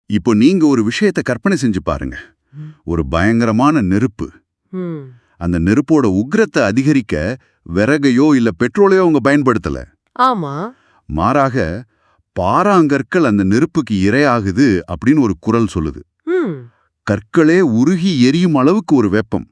இப்போ நீங்க ஒரு விஷயத்தை கற்பனை செஞ்சு பாருங்க. ஒரு பயங்கரமான நெருப்பு. ம். அந்த நெருப்போட உக்கிரத்தை அதிகரிக்க விறகையோ இல்ல பெட்ரோலையோ அவங்க பயன்படுத்தல. ஆமா. மாறாக பாறாங்கற்கள் அந்த நெருப்புக்கு இரையாகுது அப்படின்னு ஒரு குரல் சொல்லுது. ம். கற்களே உருகி எரியும் அளவுக்கு ஒரு வெப்பம்.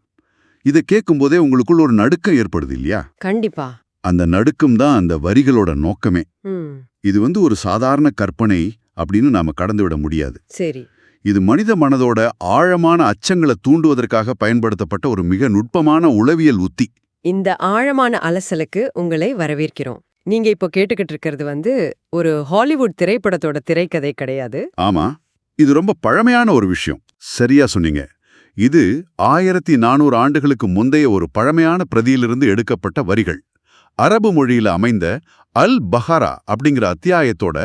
இதை கேட்கும்போதே உங்களுக்குள்ள ஒரு நடுக்கம் ஏற்படுது இல்லையா? கண்டிப்பா. அந்த நடுக்கம் தான் அந்த வரிகளோட நோக்கமே. ம். இது ஒரு சாதாரண கற்பனை அப்படின்னு நாம கடந்து விட முடியாது. சரி. இது மனித மனதோட ஆழமான அச்சங்களை தூண்டுவதற்காக பயன்படுத்தப்பட்ட ஒரு மிக நுட்பமான உளவியல் உத்தி. இந்த ஆழமான அலசலுக்கு உங்களை வரவேற்கிறோம். நீங்க இப்போ கேட்டுக்கிட்டு இருக்கிறது ஒரு ஹாலிவுட் திரைப்படத்தோட திரைக்கதை கிடையாது. ஆமா, இது ரொம்ப பழமையான ஒரு விஷயம். சரியா சொன்னீங்க. இது 1400 ஆண்டுகளுக்கு முந்தைய ஒரு பழமையான பிரதியிலிருந்து எடுக்கப்பட்ட வரிகள். அரபு மொழியில அமைந்த அல் பஹரா அப்படிங்கிற அத்தியாயத்தோட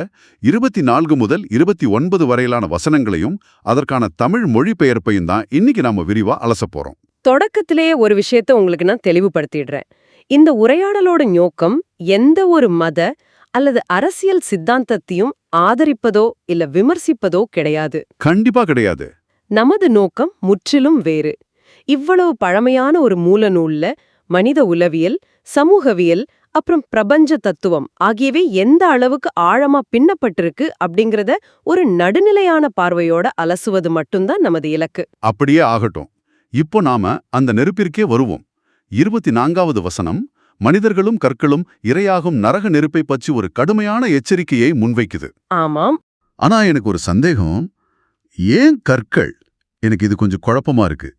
24 முதல் 29 வரையிலான வசனங்களையும் அதற்கான தமிழ் மொழிபெயர்ப்பையும் தான் இன்னைக்கு நாம விரிவா அலசப் போறோம். தொடக்கத்திலேயே ஒரு விஷயத்தை உங்களுக்கு நான் தெளிவுபடுத்திடுறேன். இந்த உரையாடலோட நோக்கம் எந்த ஒரு மத அல்லது அரசியல் சித்தாந்தத்தையும் ஆதரிப்பதோ இல்ல விமர்சிப்பதோ கிடையாது. கண்டிப்பா கிடையாது. நமது நோக்கம் முற்றிலும் வேறு. இவ்வளவு பழமையான ஒரு மூல நூல்ல மனித உளவியல், சமூகவியல் அப்புறம் பிரபஞ்ச தத்துவம் ஆகியவை எந்த அளவுக்கு ஆழமா பின்னப்பட்டிருக்கு அப்படிங்கறத ஒரு நடுநிலையான பார்வையோட அலசுவது மட்டும்தான் நமது இலக்கு. அப்படியே ஆகட்டும். இப்போ நாம அந்த நெருப்பிற்கே வருவோம். 24வது வசனம் மனிதர்களும் கற்களும் இரையாகும் நரக நெருப்பை பற்றி ஒரு கடுமையான எச்சரிக்கையை முன்வைக்குது. ஆமாம். ஆனா எனக்கு ஒரு சந்தேகம். ஏன் கற்கள்? எனக்கு இது கொஞ்சம் குழப்பமா இருக்கு.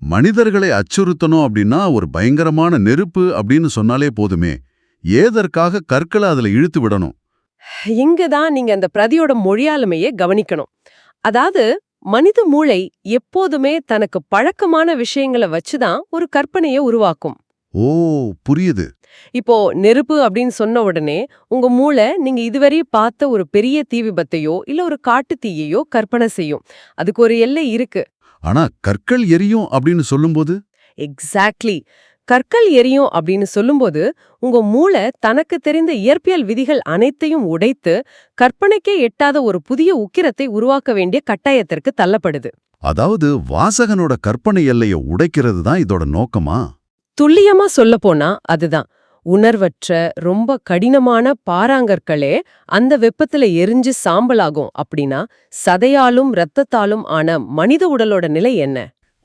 மனிதர்களை அச்சுறுத்தணும் அப்படின்னா ஒரு பயங்கரமான நெருப்பு அப்படின்னு சொன்னாலே போதுமே. ஏதற்காக கற்களை அதுல இழுத்து விடணும்? இங்கதான் நீங்க அந்த பிரதியோட மொழியாளுமையை கவனிக்கணும். அதாவது மனித மூளை எப்போதுமே தனக்கு பழக்கமான விஷயங்களை வச்சுதான் ஒரு கற்பனையை உருவாக்கும். ஓ, புரியுது. இப்போ நெருப்பு அப்படின்னு சொன்ன உடனே உங்க மூளை நீங்க இதுவரை பார்த்த ஒரு பெரிய தீ விபத்தையோ இல்ல ஒரு காட்டு தீயையோ கற்பனை செய்யும். அதுக்கு ஒரு எல்லை இருக்கு. ஆனா கற்கள் எரியும் அப்படின்னு சொல்லும்போது? எக்ஸாக்ட்லி. கற்கள் எரியும் அப்படின்னு சொல்லும்போது உங்க மூளை தனக்கு தெரிந்த இயற்பியல் விதிகள் அனைத்தையும் உடைத்து கற்பனைக்கே எட்டாத ஒரு புதிய உக்கிரத்தை உருவாக்க வேண்டிய கட்டாயத்திற்கு தள்ளப்படுது. அதாவது வாசகனோட கற்பனை எல்லையை உடைக்கிறது தான் இதோட நோக்கமா? துல்லியமா சொல்லப்போனா அதுதான். உணர்வற்ற ரொம்ப கடினமான பாறாங்கற்களே அந்த வெப்பத்துல எரிஞ்சு சாம்பலாகும் அப்படின்னா சதையாலும் இரத்தத்தாலும் ஆன மனித உடலோட நிலை என்ன?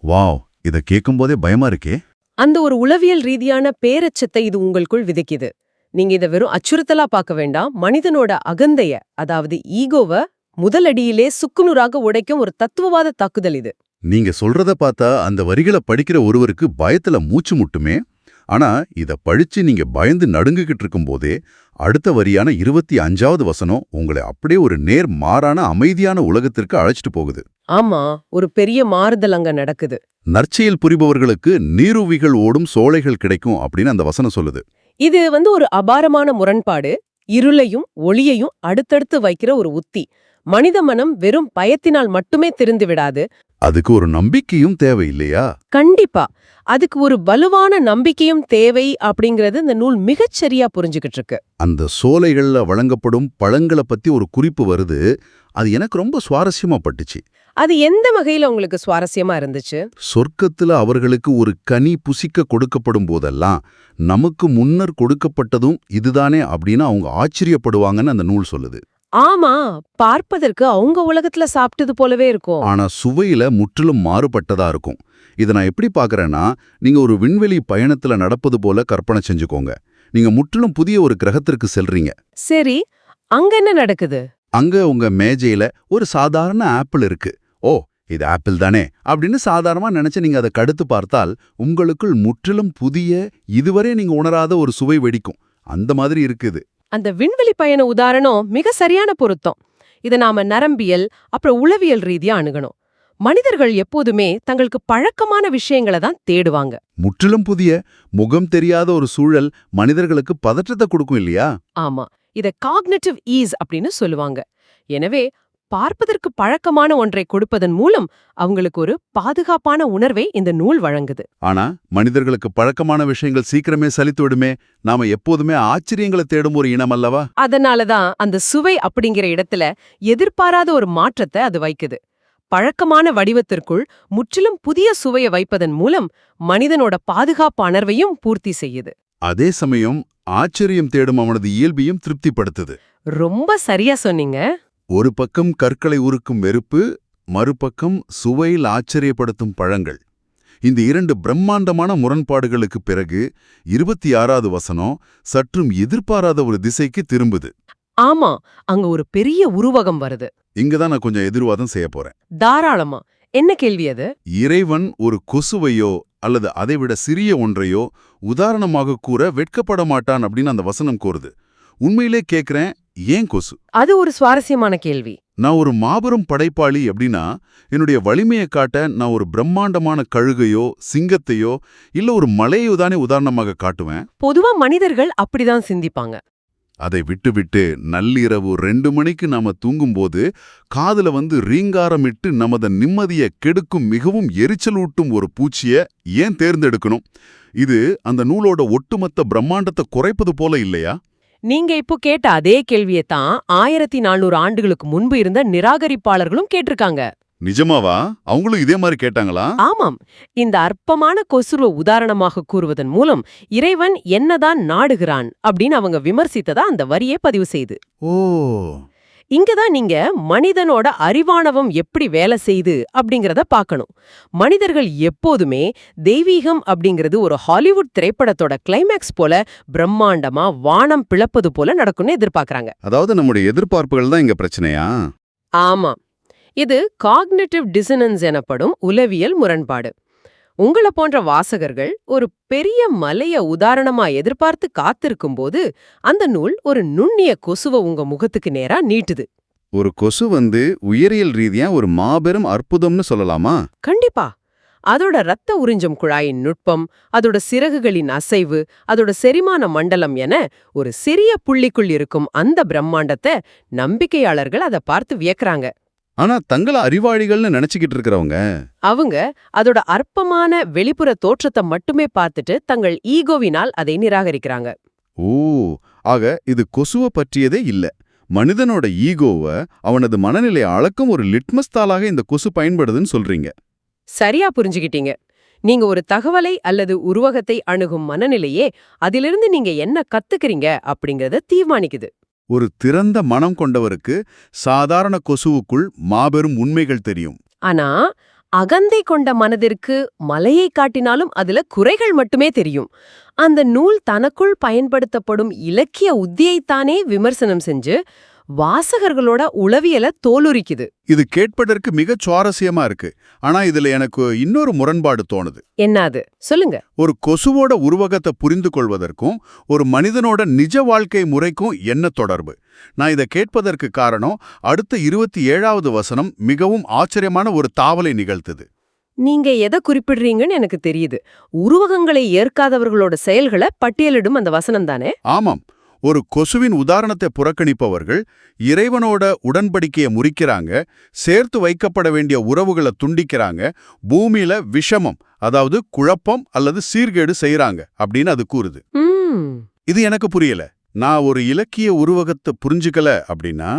வாவ், இத கேட்கும்போதே பயமா இருக்கே. அந்த ஒரு உளவியல் ரீதியான பேரச்சத்தை இது உங்களுக்குள் விதைக்குது. நீங்க இத வெறும் அச்சுறுத்தலா பார்க்க வேண்டாம். மனிதனோட அகந்தைய, அதாவது ஈகோவ முதலடியிலே சுக்குநூறாக உடைக்கும் ஒரு தத்துவவாத தாக்குதல் இது. நீங்க சொல்றத பார்த்தா அந்த வரிகளை படிக்கிற ஒருவருக்கு பயத்துல மூச்சு முட்டுமே. ஆனா இத படிச்சு நீங்க பயந்து நடுங்கிக்கிட்டு இருக்கும்போதே அடுத்த வரியான 25வது வசனம் உங்களை அப்படியே ஒரு நேர் மாறான அமைதியான உலகத்திற்கு அழைச்சிட்டு போகுது. ஆமா, ஒரு பெரிய மாறுதல் அங்க நடக்குது. நற்செயல் புரிபவர்களுக்கு நீருவிகள் ஓடும் சோலைகள் கிடைக்கும் அப்படின்னு அந்த வசனம் சொல்லுது. இது ஒரு அபாரமான முரண்பாடு. இருளையும் ஒளியையும் அடுத்தடுத்து வைக்கிற ஒரு உத்தி. மனித மனம் வெறும் பயத்தினால் மட்டுமே திருந்து விடாது. அதுக்கு ஒரு நம்பிக்கையும் தேவை இல்லையா? கண்டிப்பா. அதுக்கு ஒரு வலுவான நம்பிக்கையும் தேவை அப்படிங்கறது இந்த நூல் மிகச்சரியா புரிஞ்சுகிட்டு இருக்கு. அந்த சோலைகள்ல வழங்கப்படும் பழங்களை பத்தி ஒரு குறிப்பு வருது. அது எனக்கு ரொம்ப சுவாரஸ்யமா பட்டுச்சு. அது எந்த வகையில உங்களுக்கு சுவாரஸ்யமா இருந்துச்சு? சொர்க்கத்துல அவர்களுக்கு ஒரு கனி புசிக்க கொடுக்கப்படும் போதெல்லாம் நமக்கு முன்னர் கொடுக்கப்பட்டதும் இதுதானே அப்படின்னு அவங்க ஆச்சரியப்படுவாங்கன்னு அந்த நூல் சொல்லுது. ஆமா, பார்ப்பதற்கு அவங்க உலகத்துல சாப்பிட்டது போலவே இருக்கும். ஆனா சுவையில முற்றிலும் மாறுபட்டதா இருக்கும். இதை நான் எப்படி பார்க்கறேன்னா, நீங்க ஒரு விண்வெளி பயணத்துல நடப்பது போல கற்பனை செஞ்சுக்கோங்க. நீங்க முற்றிலும் புதிய ஒரு கிரகத்திற்கு செல்றீங்க. சரி, அங்க என்ன நடக்குது? அங்க உங்க மேஜையில ஒரு சாதாரண ஆப்பிள் இருக்கு. ஓ, இது ஆப்பிள் தானே அப்படின்னு சாதாரணமா நினைச்சு நீங்க அதை கடுத்து பார்த்தால் உங்களுக்குள் முற்றிலும் புதிய, இதுவரை நீங்க உணராத ஒரு சுவை வெடிக்கும். அந்த மாதிரி இருக்குது. அந்த விண்வெளி பயண உதாரணம் மிக சரியான பொருத்தம். இத நாம நரம்பியல் அப்புறம் உளவியல் ரீதியா அணுகணும். மனிதர்கள் எப்போதுமே தங்களுக்கு பழக்கமான விஷயங்களை தான் தேடுவாங்க. முற்றிலும் புதிய, முகம் தெரியாத ஒரு சூழல் மனிதர்களுக்கு பதற்றத்தை கொடுக்கும் இல்லையா? ஆமா, இத காக்னிட்டிவ் ஈஸ் அப்படின்னு சொல்லுவாங்க. எனவே பார்ப்பதற்கு பழக்கமான ஒன்றை கொடுப்பதன் மூலம் அவங்களுக்கு ஒரு பாதுகாப்பான உணர்வை இந்த நூல் வழங்குது. ஆனா மனிதர்களுக்கு பழக்கமான விஷயங்கள் சீக்கிரமே சலித்து விடுமே. நாம எப்போதுமே ஆச்சரியங்களை தேடும் ஒரு இனம் அல்லவா? அதனாலதான் அந்த சுவை அப்படிங்கிற இடத்துல எதிர்பாராத ஒரு மாற்றத்தை அது வைக்குது. பழக்கமான வடிவத்திற்குள் முற்றிலும் புதிய சுவையை வைப்பதன் மூலம் மனிதனோட பாதுகாப்பு உணர்வையும் பூர்த்தி செய்யுது. அதே சமயம் ஆச்சரியம் தேடும் அவனது இயல்பையும் திருப்திப்படுத்துது. ரொம்ப சரியா சொன்னீங்க. ஒரு பக்கம் கற்களை உருக்கும் வெறுப்பு, மறுபக்கம் சுவையில் ஆச்சரியப்படுத்தும் பழங்கள். இந்த இரண்டு பிரம்மாண்டமான முரண்பாடுகளுக்கு பிறகு 26வது வசனம் சற்றும் எதிர்பாராத ஒரு திசைக்கு திரும்புது. ஆமா, அங்க ஒரு பெரிய உருவகம் வருது. இங்கதான் நான் கொஞ்சம் எதிர்வாதம் செய்ய போறேன். தாராளமா. என்ன கேள்வி அது? இறைவன் ஒரு கொசுவையோ அல்லது அதைவிட சிறிய ஒன்றையோ உதாரணமாக கூற வெட்கப்பட மாட்டான் அப்படின்னு அந்த வசனம் கூறுது. உண்மையிலே கேக்குறேன், ஏன் கொசு? அது ஒரு சுவாரஸ்யமான கேள்வி. நான் ஒரு மாபெரும் படைப்பாளி அப்படின்னா என்னுடைய வலிமையை காட்ட நான் ஒரு பிரம்மாண்டமான கழுகையோ சிங்கத்தையோ இல்ல ஒரு மலையோ தானே உதாரணமாக காட்டுவேன். பொதுவா மனிதர்கள் அப்படிதான் சிந்திப்பாங்க. அதை விட்டுவிட்டு நள்ளிரவு 2 மணிக்கு நாம தூங்கும்போது காதுல வந்து ரீங்காரமிட்டு நமது நிம்மதியை கெடுக்கும் மிகவும் எரிச்சலூட்டும் ஒரு பூச்சிய ஏன் தேர்ந்தெடுக்கணும்? இது அந்த நூலோட ஒட்டுமொத்த பிரம்மாண்டத்தை குறைப்பது போல இல்லையா? நீங்க இப்போ கேட்ட அதே கேள்வியைத்தான் 1400 ஆண்டுகளுக்கு முன்பு இருந்த நிராகரிப்பாளர்களும் கேட்டிருக்காங்க. நிஜமாவா? அவங்களும் இதே மாதிரி கேட்டாங்களா? ஆமாம். இந்த அற்பமான கொசுவை உதாரணமாக கூறுவதன் மூலம் இறைவன் என்னதான் நாடுகிறான் அப்படின்னு அவங்க விமர்சித்ததா அந்த வரியே பதிவு செய்து. ஓ, இங்கதான் நீங்க மனிதனோட அறிவாணவம் எப்படி வேலை செய்து அப்படிங்கறத பார்க்கணும். மனிதர்கள் எப்போதுமே தெய்வீகம் அப்படிங்கிறது ஒரு ஹாலிவுட் திரைப்படத்தோட கிளைமேக்ஸ் போல பிரம்மாண்டமா வானம் பிளப்பது போல நடக்கும்னு எதிர்பார்க்கறாங்க. அதாவது நம்முடைய எதிர்பார்ப்புகள் தான் இங்க பிரச்சனையா? ஆமா, இது காக்னிட்டிவ் டிசனன்ஸ் எனப்படும் உளவியல் முரண்பாடு. உங்களை போன்ற வாசகர்கள் ஒரு பெரிய மலைய உதாரணமா எதிர்பார்த்து காத்திருக்கும்போது அந்த நூல் ஒரு நுண்ணிய கொசுவை உங்க முகத்துக்கு நேரா நீட்டுது. ஒரு கொசு வந்து உயிரியல் ரீதியா ஒரு மாபெரும் அற்புதம்னு சொல்லலாமா? கண்டிப்பா. அதோட ரத்த உறிஞ்சும் குழாயின் நுட்பம், அதோட சிறகுகளின் அசைவு, அதோட செரிமான மண்டலம் என ஒரு சிறிய புள்ளிக்குள் இருக்கும் அந்த பிரம்மாண்டத்தை நம்பிக்கையாளர்கள் அதை பார்த்து வியக்கறாங்க. ஆனா தங்கள அறிவாளிகள்னு நினைச்சுக்கிட்டு இருக்கிறவங்க அவங்க அதோட அற்பமான வெளிப்புற தோற்றத்தை மட்டுமே பார்த்துட்டு தங்கள் ஈகோவினால் அதை நிராகரிக்கிறாங்க. ஓ, ஆக இது கொசுவ பற்றியதே இல்ல. மனிதனோட ஈகோவ அவனது மனநிலையை அளக்கும் ஒரு லிட்மஸ் தாளாக இந்த கொசு பயன்படுதுன்னு சொல்றீங்க. சரியா புரிஞ்சுகிட்டீங்க. நீங்க ஒரு தகவலை அல்லது உருவகத்தை அணுகும் மனநிலையே அதிலிருந்து நீங்க என்ன கத்துக்கிறீங்க அப்படிங்கறத தீர்மானிக்குது. ஒரு திறந்த மனம் கொண்டவருக்கு சாதாரண கொசுவுக்குள் மாபெரும் உண்மைகள் தெரியும். ஆனா அகந்தை கொண்ட மனதிற்கு மலையை காட்டினாலும் அதுல குறைகள் மட்டுமே தெரியும். அந்த நூல் தனக்குள் பயன்படுத்தப்படும் இலக்கிய உத்தியைத்தானே விமர்சனம் செஞ்சு வாசகர்களோட உளவியலை தோலுரிக்குது. இது கேட்பதற்கு மிகச் சுவாரஸ்யமா இருக்கு. ஆனா இதுல எனக்கு இன்னொரு முரண்பாடு தோணுது. என்னது? சொல்லுங்க. ஒரு கொசுவோட உருவகத்தை புரிந்து கொள்வதற்கும் ஒரு மனிதனோட நிஜ வாழ்க்கை முறைக்கும் என்ன தொடர்பு? நான் இதை கேட்பதற்கு காரணம் அடுத்த 27வது வசனம் மிகவும் ஆச்சரியமான ஒரு தாவலை நிகழ்த்துது. நீங்க எதை குறிப்பிடுறீங்கன்னு எனக்கு தெரியுது. உருவகங்களை ஏற்காதவர்களோட செயல்களை பட்டியலிடும் அந்த வசனம் தானே? ஆமாம். ஒரு கொசுவின் உதாரணத்தை புறக்கணிப்பவர்கள் இறைவனோட உடன்படிக்கையை முறிக்கிறாங்க, சேர்த்து வைக்கப்பட வேண்டிய உறவுகளை துண்டிக்கிறாங்க, பூமியில விஷமம், அதாவது குழப்பம் அல்லது சீர்கேடு செய்யறாங்க அப்படின்னு அது கூறுது. இது எனக்கு புரியல. நான் ஒரு இலக்கிய உருவகத்தை புரிஞ்சுக்கல அப்படின்னா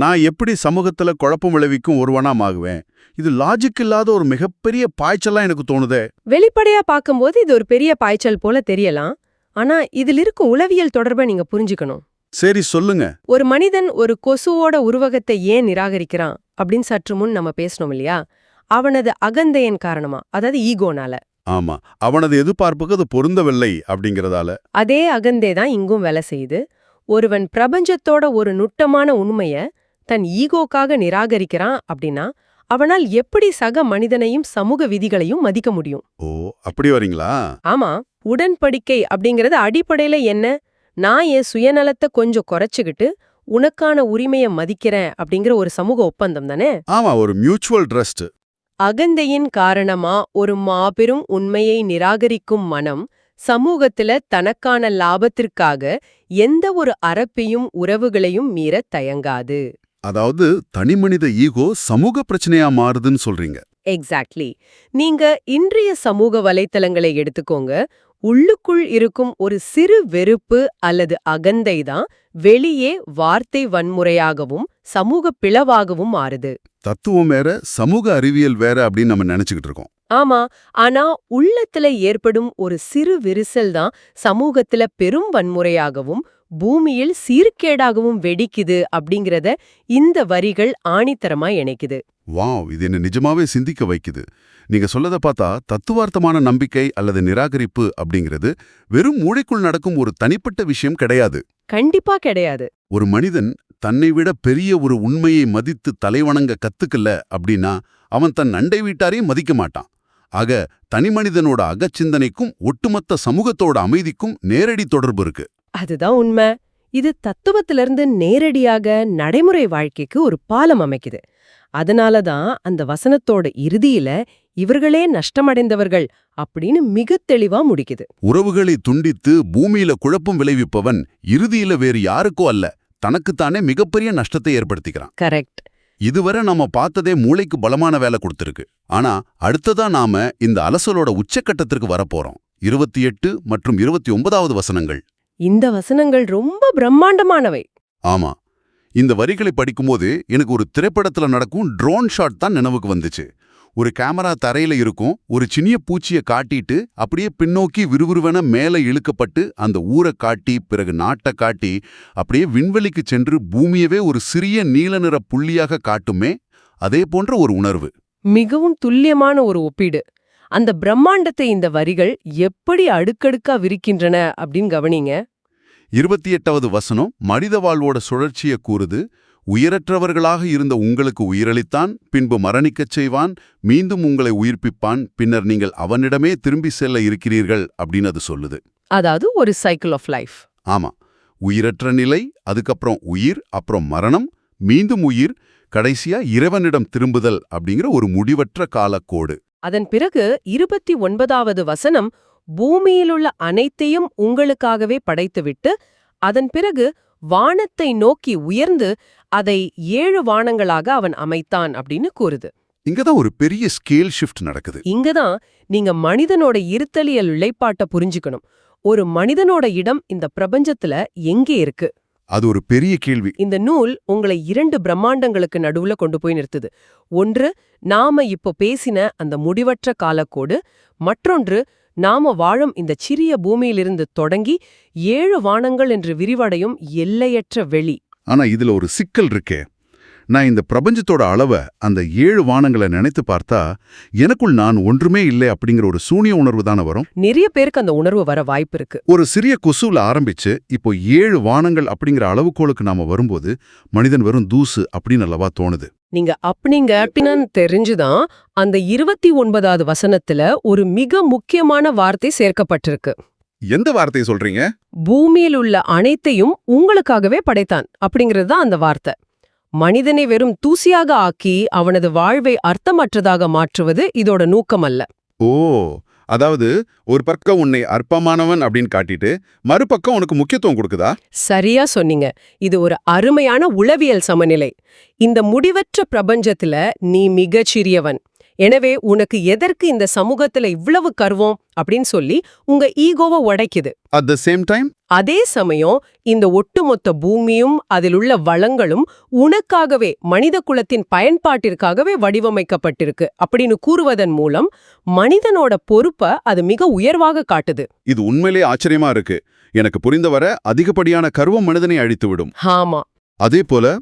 நான் எப்படி சமூகத்துல குழப்பம் விளைவிக்கும் ஒருவனா ஆகுவேன்? இது லாஜிக் இல்லாத ஒரு மிகப்பெரிய பாய்ச்சலா எனக்கு தோணுதே. வெளிப்படையா பார்க்கும்போது இது ஒரு பெரிய பாய்ச்சல் போல தெரியலாம். ஆனா இதில் இருக்கும் உளவியல் தொடர்பை நீங்க புரிஞ்சுக்கணும். சரி, சொல்லுங்க. ஒரு மனிதன் ஒரு கொசுவோட உருவகத்தை ஏன் நிராகரிக்கிறான் அப்படின்னு சற்று முன் நம்ம பேசணும் இல்லையா? அவனது அகந்தையின் காரணமா, அதாவது ஈகோனால. ஆமா, அவனது எதிர்பார்ப்புக்கு அது பொருந்தவில்லை அப்படிங்கறதால. அதே அகந்தே தான் இங்கும் வேலை செய்யுது. ஒருவன் பிரபஞ்சத்தோட ஒரு நுட்பமான உண்மைய தன் ஈகோக்காக நிராகரிக்கிறான் அப்படின்னா அவனால் எப்படி சக மனிதனையும் சமூக விதிகளையும் மதிக்க முடியும்? ஓ, அப்படி வரீங்களா? ஆமா. உடன்படிக்கை அப்படிங்கறது அடிப்படையில என்ன? நான் என் சுயநலத்தை கொஞ்சம் குறைச்சுக்கிட்டு உனக்கான உரிமையை மதிக்கிறேன் அப்படிங்கிற ஒரு சமூக ஒப்பந்தம் தானே? ஆமா, ஒரு மியூச்சுவல் ட்ரஸ்ட். அகந்தையின் காரணமா ஒரு மாபெரும் உண்மையை நிராகரிக்கும் மனம் சமூகத்துல தனக்கான லாபத்திற்காக எந்த ஒரு அறப்பையும் உறவுகளையும் மீற தயங்காது. அதாவது தனிமனித ஈகோ சமூக பிரச்சனையா மாறுதுன்னு சொல்றீங்க. எக்ஸாக்ட்லி. நீங்க இன்றைய சமூக வலைத்தளங்களை எடுத்துக்கோங்க. உள்ளுக்குள் இருக்கும் ஒரு சிறு வெறுப்பு அல்லது அகந்தை தான் வெளியே வார்த்தை வன்முறையாகவும் சமூக பிளவாகவும் மாறுது. தத்துவம் வேற, சமூக அறிவியல் வேற அப்படின்னு நம்ம நினைச்சுக்கிட்டு இருக்கோம். ஆமா, ஆனா உள்ளத்துல ஏற்படும் ஒரு சிறு விரிசல் தான் சமூகத்துல பெரும் வன்முறையாகவும் பூமியில் சீர்கேடாகவும் வெடிக்குது அப்படிங்கறத இந்த வரிகள் ஆணித்தரமா இணைக்குது. வாவ், இது என்ன நிஜமாவே சிந்திக்க வைக்குது. நீங்க சொல்லத பார்த்தா தத்துவார்த்தமான நம்பிக்கை அல்லது நிராகரிப்பு அப்படிங்கிறது வெறும் மூளைக்குள் நடக்கும் ஒரு தனிப்பட்ட விஷயம் கிடையாது. கண்டிப்பா கிடையாது. ஒரு மனிதன் தன்னை விட பெரிய ஒரு உண்மையை மதித்து தலைவணங்க கத்துக்கல அப்படின்னா அவன் தன் அண்டை வீட்டாரையும் மதிக்க மாட்டான். ஆக தனிமனிதனோட அகச்சிந்தனைக்கும் ஒட்டுமொத்த சமூகத்தோட அமைதிக்கும் நேரடி தொடர்பு இருக்கு. அதுதான் உண்மை. இது தத்துவத்திலிருந்து நேரடியாக நடைமுறை வாழ்க்கைக்கு ஒரு பாலம் அமைக்குது. அதனாலதான் அந்த வசனத்தோட இறுதியில இவர்களே நஷ்டமடைந்தவர்கள் அப்படின்னு மிக தெளிவா முடிக்குது. உறவுகளை துண்டித்து பூமியில குழப்பம் விளைவிப்பவன் இறுதியில வேறு யாருக்கோ அல்ல, தனக்குத்தானே மிகப்பெரிய நஷ்டத்தை ஏற்படுத்திக்கிறான். கரெக்ட். இதுவரை நாம பார்த்ததே மூளைக்கு பலமான வேலை கொடுத்திருக்கு. ஆனா அடுத்ததா நாம இந்த அலசலோட உச்சக்கட்டத்திற்கு வரப்போறோம். 28 மற்றும் 29வது வசனங்கள். இந்த வசனங்கள் ரொம்ப பிரம்மாண்டமானவை. ஆமா, இந்த வரிகளை படிக்கும்போது எனக்கு ஒரு திரைப்படத்துல நடக்கும் ட்ரோன் ஷாட் தான் நினைவுக்கு வந்துச்சு. ஒரு கேமரா தரையில இருக்கும், ஒரு சின்ன பூச்சியை காட்டிட்டு அப்படியே பின்னோக்கி விறுவிறுவென மேலே இழுக்கப்பட்டு அந்த ஊரை காட்டி பிறகு நாட்டை காட்டி அப்படியே விண்வெளிக்கு சென்று பூமியவே ஒரு சிறிய நீல நிற புள்ளியாக காட்டுமே, அதே போன்ற ஒரு உணர்வு. மிகவும் துல்லியமான ஒரு ஒப்பீடு. அந்த பிரம்மாண்டத்தை இந்த வரிகள் எப்படி அடுக்கடுக்கா விரிக்கின்றன அப்படின்னு கவனிங்க. 28வது வசனம் மனித வாழ்வோட சுழற்சியை கூறுது. உயிரற்றவர்களாக இருந்த உங்களுக்கு உயிரளித்தான், பின்பு மரணிக்கச் செய்வான், மீண்டும் உங்களை உயிர்ப்பிப்பான், பின்னர் நீங்கள் அவனிடமே திரும்பி செல்ல இருக்கிறீர்கள் அப்படின்னு அது சொல்லுது. அதாவது ஒரு சைக்கிள் ஆஃப் லைஃப். ஆமா, உயிரற்ற நிலை, அதுக்கப்புறம் உயிர், அப்புறம் மரணம், மீண்டும் உயிர், கடைசியா இறைவனிடம் திரும்புதல் அப்படிங்கிற ஒரு முடிவற்ற காலக்கோடு. அதன் பிறகு 29வது வசனம் பூமியிலுள்ள அனைத்தையும் உங்களுக்காகவே படைத்துவிட்டு அதன் பிறகு வானத்தை நோக்கி உயர்ந்து அதை 7 வானங்களாக அவன் அமைத்தான் அப்படின்னு கூறுது. இங்கதான் ஒரு பெரிய ஸ்கேல் ஷிஃப்ட் நடக்குது. இங்கதான் நீங்க மனிதனோட இருத்தலியல் நிலைப்பாட்ட புரிஞ்சுக்கணும். ஒரு மனிதனோட இடம் இந்த பிரபஞ்சத்துல எங்கே இருக்கு? அது ஒரு பெரிய கேள்வி. இந்த நூல் உங்களை 2 பிரம்மாண்டங்களுக்கு நடுவுல கொண்டு போய் நிறுத்துது. ஒன்று, நாம இப்போ பேசின அந்த முடிவற்ற காலக்கோடு. மற்றொன்று, நாம வாழும் இந்த சிறிய பூமியிலிருந்து தொடங்கி 7 வானங்கள் என்று விரிவடையும் எல்லையற்ற வெளி. ஆனா இதுல ஒரு சிக்கல் இருக்கே. நான் இந்த பிரபஞ்சத்தோட அளவை, அந்த 7 வானங்களை நினைத்து பார்த்தா எனக்குள் நான் ஒன்றுமே இல்லை அப்படிங்கிற ஒரு சூனிய உணர்வு தானே வரும். நிறைய பேருக்கு அந்த உணர்வு வர வாய்ப்பு இருக்கு. ஒரு சிறிய கொசுல ஆரம்பிச்சு இப்போ 7 வானங்கள் அப்படிங்கிற அளவுகோலுக்கு நாம வரும்போது மனிதன் வெறும் தூசு அப்படின்னு அல்லவா தோணுது. நீங்க அப்படின்னு தெரிஞ்சுதான் அந்த 29வது வசனத்துல ஒரு மிக முக்கியமான வார்த்தை சேர்க்கப்பட்டிருக்கு. எந்த வார்த்தையை சொல்றீங்க? பூமியில் உள்ள அனைத்தையும் உங்களுக்காகவே படைத்தான் அப்படிங்கிறது தான் அந்த வார்த்தை. மனிதனை வெறும் தூசியாக ஆக்கி அவனது வாழ்வை அர்த்தமற்றதாக மாற்றுவது இதோட நோக்கமல்ல. ஓ, அதாவது ஒரு பக்கம் உன்னை அற்பமானவன் அப்படின்னு காட்டிட்டு மறுபக்கம் உனக்கு முக்கியத்துவம் கொடுக்குதா? சரியா சொன்னீங்க. இது ஒரு அருமையான உளவியல் சமநிலை. இந்த முடிவற்ற பிரபஞ்சத்துல நீ மிகச் சிறியவன், எனவே உனக்கு எதற்கு இந்த சமூகத்துல இவ்வளவு கர்வம் அப்படின்னு சொல்லி உங்க ஈகோவை உடைக்குது. அட் த சேம் டைம் அதே சமயம் இந்த ஒட்டுமொத்த பூமியும் அதிலுள்ள வளங்களும் உனக்காகவே மனித குலத்தின் பயன்பாட்டிற்காகவே வடிவமைக்கப்பட்டிருக்கு அப்படின்னு கூறுவதன் மூலம் மனிதனோட பொறுப்பை அது மிக உயர்வாக காட்டுது. இது உண்மையிலே ஆச்சரியமா இருக்கு. எனக்கு புரிந்தவரை அதிகப்படியான கர்வம் மனிதனை அழித்துவிடும். ஆமா. அதே போல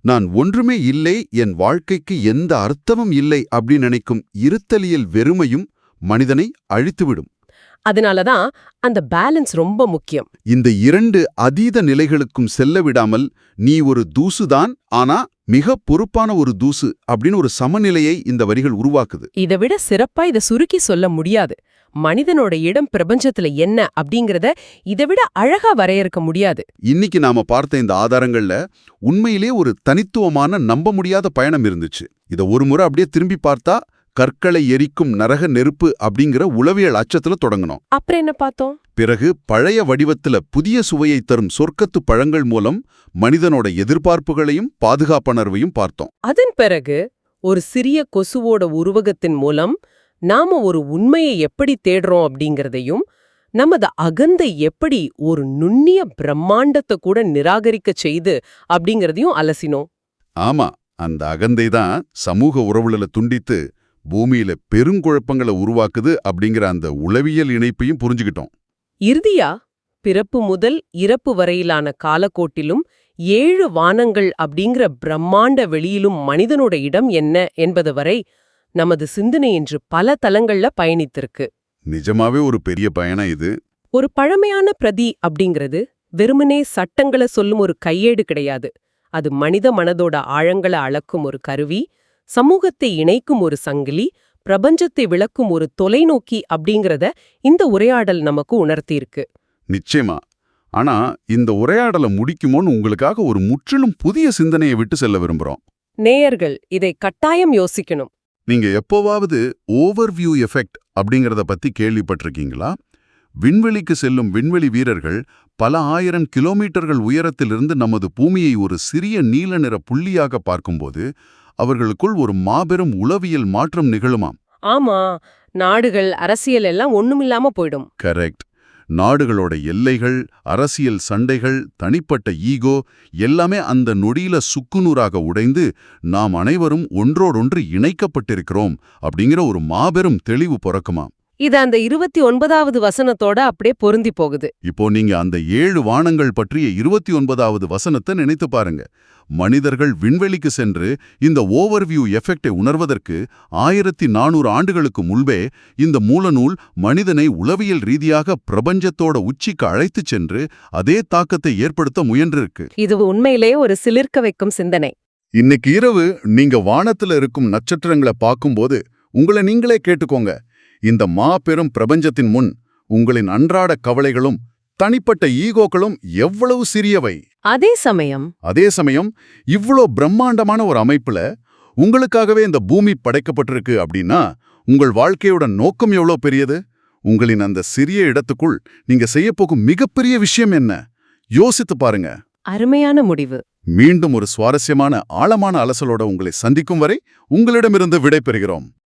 நான் ஒன்றுமே இல்லை, என் வாழ்க்கைக்கு எந்த அர்த்தமும் இல்லை அப்படின்னு நினைக்கும் இருத்தலியல் வெறுமையும் மனிதனை அழித்துவிடும். அதனாலதான் அந்த பேலன்ஸ் ரொம்ப முக்கியம். இந்த 2 அதீத நிலைகளுக்கும் செல்ல விடாமல் நீ ஒரு தூசுதான், ஆனா மிக பொறுப்பான ஒரு தூசு அப்படின்னு ஒரு சமநிலையை இந்த வரிகள் உருவாக்குது. இதை விட சிறப்பா இதை சுருக்கி சொல்ல முடியாது. மனிதனோட இடம் பிரபஞ்சத்துல என்ன அப்படிங்கறத இதை விட அழகா வரையறுக்க முடியாது. இன்னைக்கு நாம பார்த்த இந்த ஆதாரங்கள்ல உண்மையிலே ஒரு தனித்துவமான நம்ப முடியாத பயணம் இருந்துச்சு. இதை ஒரு முறை அப்படியே திரும்பி பார்த்தா கற்களை எரிக்கும் நரக நெருப்பு அப்படிங்கிற உளவியல் அச்சத்துல தொடங்கணும். அப்புறம் என்ன பார்த்தோம்? பிறகு பழைய வடிவத்துல புதிய சுவையை தரும் சொர்க்கத்து பழங்கள் மூலம் மனிதனோட எதிர்பார்ப்புகளையும் பாதுகாப்புணர்வையும் பார்த்தோம். அதன் பிறகு ஒரு சிறிய கொசுவோட உருவகத்தின் மூலம் நாம ஒரு உண்மையை எப்படி தேடுறோம் அப்படிங்கறதையும், நமது அகந்தை எப்படி ஒரு நுண்ணிய பிரம்மாண்டத்தை கூட நிராகரிக்க செய்து அப்படிங்கறதையும் அலசினோம். ஆமா, அந்த அகந்தை தான் சமூக உறவுகளை துண்டித்து பூமியில பெருங்குழப்பங்களை உருவாக்குது அப்படிங்கிற அந்த உளவியல் இணைப்பையும் புரிஞ்சுக்கிட்டோம். இறுதியா பிறப்பு முதல் இறப்பு வரையிலான காலக்கோட்டிலும் 7 வானங்கள் அப்படிங்கிற பிரம்மாண்ட வெளியிலும் மனிதனோட இடம் என்ன என்பது வரை நமது சிந்தனை இன்று பல தலங்கள்ல பயணித்திருக்கு. நிஜமாவே ஒரு பெரிய பயணம் இது. ஒரு பழமையான பிரதி அப்படிங்கிறது வெறுமனே சட்டங்களை சொல்லும் ஒரு கையேடு கிடையாது. அது மனித மனதோட ஆழங்களை அளக்கும் ஒரு கருவி, சமூகத்தை இணைக்கும் ஒரு சங்கிலி, பிரபஞ்சத்தை விளக்கும் ஒரு தொலைநோக்கி அப்படிங்கறத இந்த உரையாடல் நமக்கு உணர்த்தியிருக்கு. நிச்சயமா. ஆனா இந்த உரையாடலை முடிக்குமோன்னு உங்களுக்காக ஒரு முற்றிலும் புதிய சிந்தனையை விட்டு செல்ல விரும்புறோம். நேயர்கள் இதை கட்டாயம் யோசிக்கணும். நீங்க எப்போவாவது ஓவர்வியூ எஃபெக்ட் அப்படிங்கறத பத்தி கேள்விப்பட்டிருக்கீங்களா? விண்வெளிக்கு செல்லும் விண்வெளி வீரர்கள் பல 1000 கிலோமீட்டர்கள் உயரத்திலிருந்து நமது பூமியை ஒரு சிறிய நீல நிற புள்ளியாக பார்க்கும்போது அவர்களுக்குள் ஒரு மாபெரும் உளவியல் மாற்றம் நிகழுமாம். ஆமா, நாடுகள் அரசியல் எல்லாம் ஒண்ணுமில்லாம போயிடும். கரெக்ட். நாடுகளோட எல்லைகள், அரசியல் சண்டைகள், தனிப்பட்ட ஈகோ எல்லாமே அந்த நொடியில சுக்குநூறாக உடைந்து நாம் அனைவரும் ஒன்றோடொன்று இணைக்கப்பட்டிருக்கிறோம் அப்படிங்கிற ஒரு மாபெரும் தெளிவு பிறக்குமாம். இது அந்த 29வது வசனத்தோட அப்படியே பொருந்தி போகுது. இப்போ நீங்க அந்த 7 வானங்கள் பற்றிய 29வது வசனத்தை நினைத்து பாருங்க. மனிதர்கள் விண்வெளிக்கு சென்று இந்த ஓவர்வியூ எஃபெக்டை உணர்வதற்கு 1400 ஆண்டுகளுக்கு முன்பே இந்த மூலநூல் மனிதனை உளவியல் ரீதியாக பிரபஞ்சத்தோட உச்சிக்கு அழைத்துச் சென்று அதே தாக்கத்தை ஏற்படுத்த முயன்றிருக்கு. இது உண்மையிலேயே ஒரு சிலிர்க்க வைக்கும் சிந்தனை. இன்னைக்கு இரவு நீங்க வானத்துல இருக்கும் நட்சத்திரங்களை பார்க்கும்போது உங்களை நீங்களே கேட்டுக்கோங்க, இந்த மாபெரும் பிரபஞ்சத்தின் முன் உங்களின் அன்றாட கவலைகளும் தனிப்பட்ட ஈகோக்களும் எவ்வளவு சிறியவை. அதே சமயம் இவ்ளோ பிரம்மாண்டமான ஒரு அமைப்புல உங்களுக்காகவே இந்த பூமி படைக்கப்பட்டிருக்கு அப்படின்னா உங்கள் வாழ்க்கையோட நோக்கம் எவ்வளோ பெரியது? உங்களின் அந்த சிறிய இடத்துக்குள் நீங்க செய்யப்போகும் மிகப்பெரிய விஷயம் என்ன? யோசித்து பாருங்க. அருமையான முடிவு. மீண்டும் ஒரு சுவாரஸ்யமான ஆழமான அலசலோட உங்களை சந்திக்கும் வரை உங்களிடமிருந்து விடை பெறுகிறோம்.